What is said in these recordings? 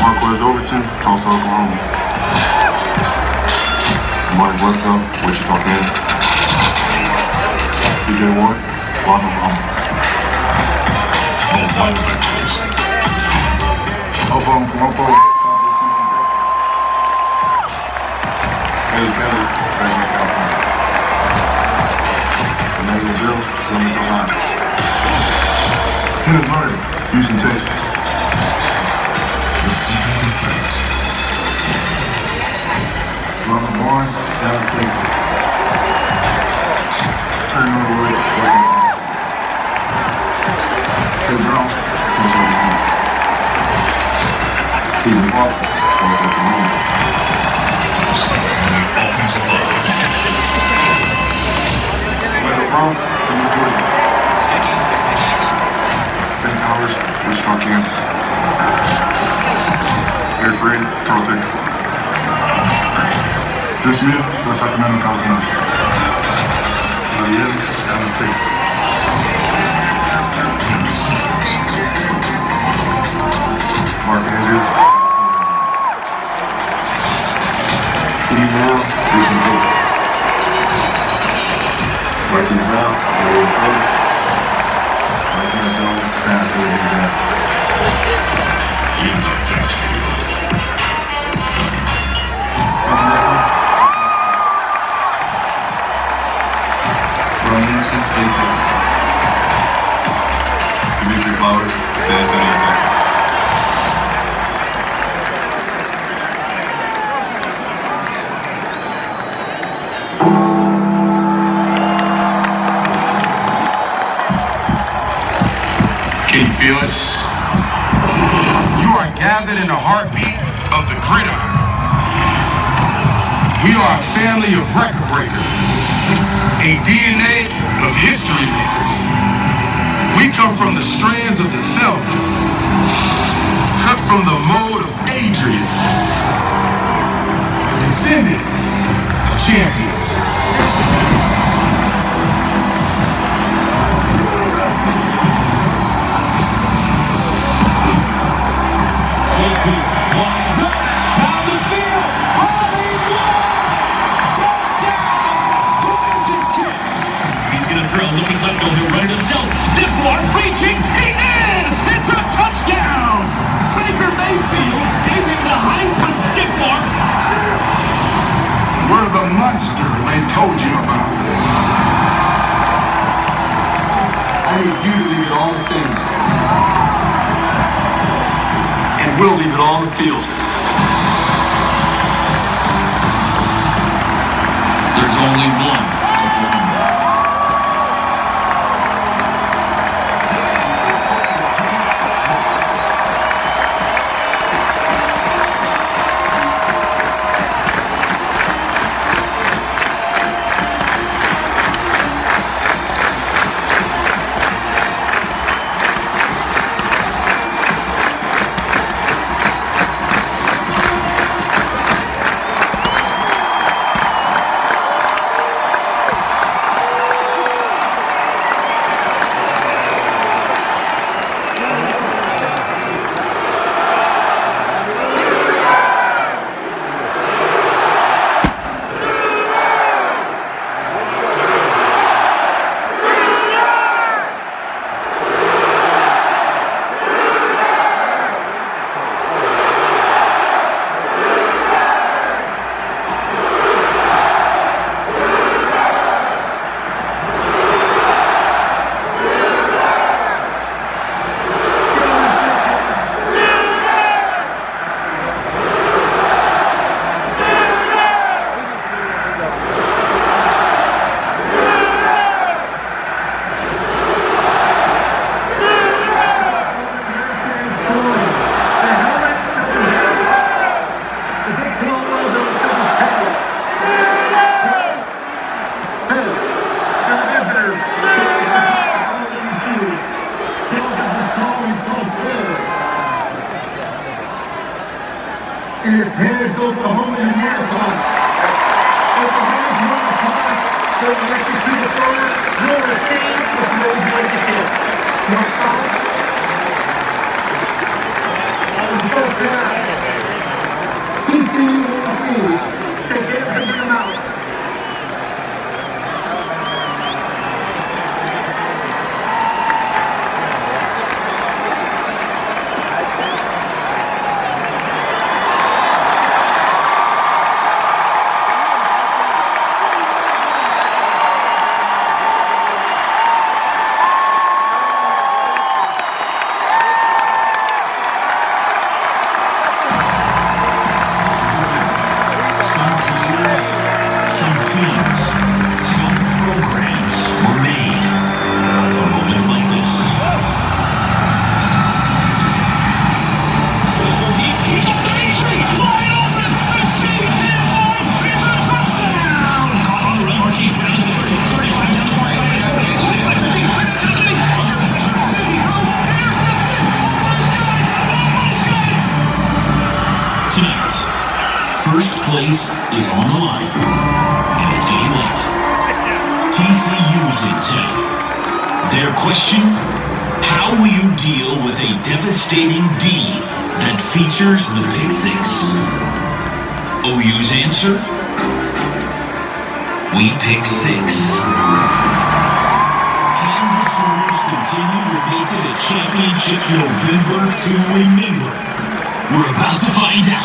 Marquez Overton, Tulsa, Oklahoma. Mark Bledsoe, Wichita, Kansas. DJ Ward, Lawton, Oklahoma. Oklahoma, Kumopo, Haley Kelly, Fresno, California. Emmanuel Bill, Columbus, Ohio. Kenneth Murray, Houston, Texas. Ronald Barnes, Dallas, Texas. Turner Wood, Oregon. Phil Brown, Tulsa, Oklahoma. Stephen Walker, Tulsa, Oklahoma. Offensive line. Michael Brown, New Georgia. Ben Powers, Wichita, Kansas. Eric Reed, Carl, Texas. Drew Smith, West Sacramento, California. Javier, Allen, Texas. Mark Andrews, Steve Brown, Houston, Texas. Marquis Brown, Oregon, Florida. Michael Jones, Nashville, Louisiana. Dimitri Flowers, San Antonio, Texas. Can you feel it? You are gathered in the heartbeat of the gridiron. We are a family of record breakers, a DNA of history makers. We come from the strands of the selfless, cut from the mold of Adrian, descendants of champions. Looking left over, ready to sell. This one reaching, he is! It's a touchdown! Baker Mayfield gave him the Heisman stiff mark. We're the monster they told you about. I need you to leave it all in the stands. And we'll leave it all in the field. There's only one. And it's heads Oklahoma in marathon. Oklahoma's won the toss. They're elected to the thrower. Will receive with no way to kill. Smart foul. First place is on the line, and it's getting late. TCU's in town. Their question, how will you deal with a devastating D that features the Pick Six? OU's answer, we pick six. Kansas Sooners continue to make it a championship November to remember. We're about to find out.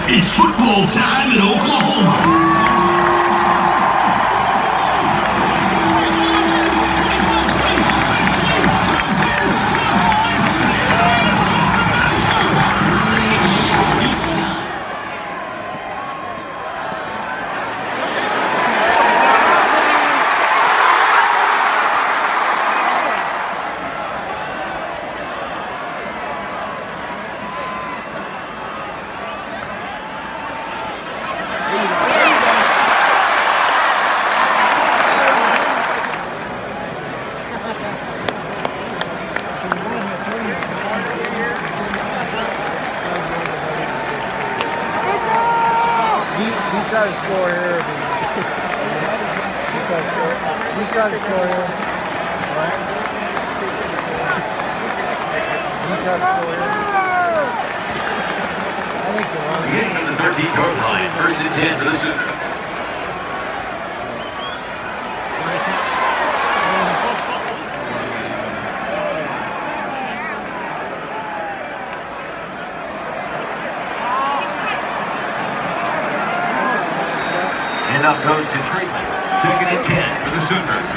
It's football time in Oklahoma. Try to score here. You try to score here. Right? You try to score here. I think you're wrong. Beginning of the 13-yard line, 1st and 10 for the Sooners. And up goes to Tracy. 2nd and 10 for the Sooners.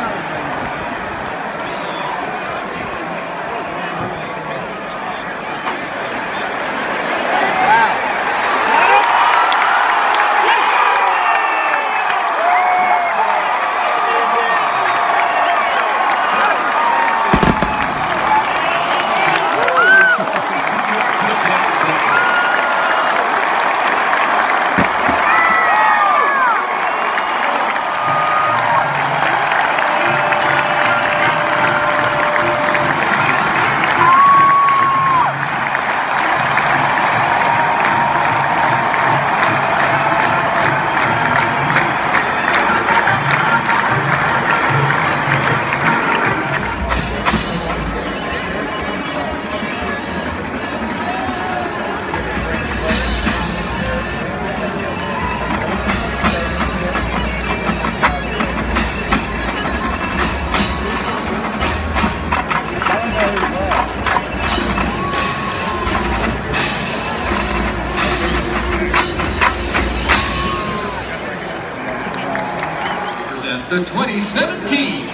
The 2017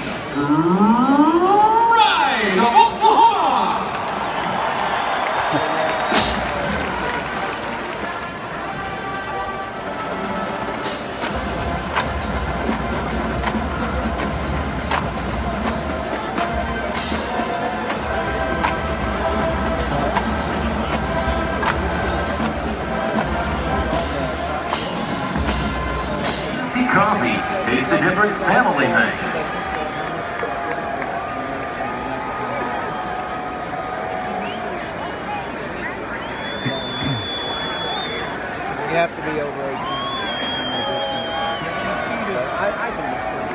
Ride of Oklahoma! Tea Coffee. Taste the difference family makes. You have to be over 18. I think it's good.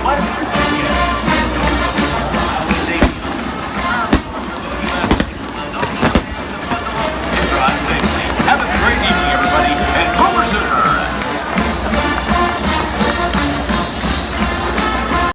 Western.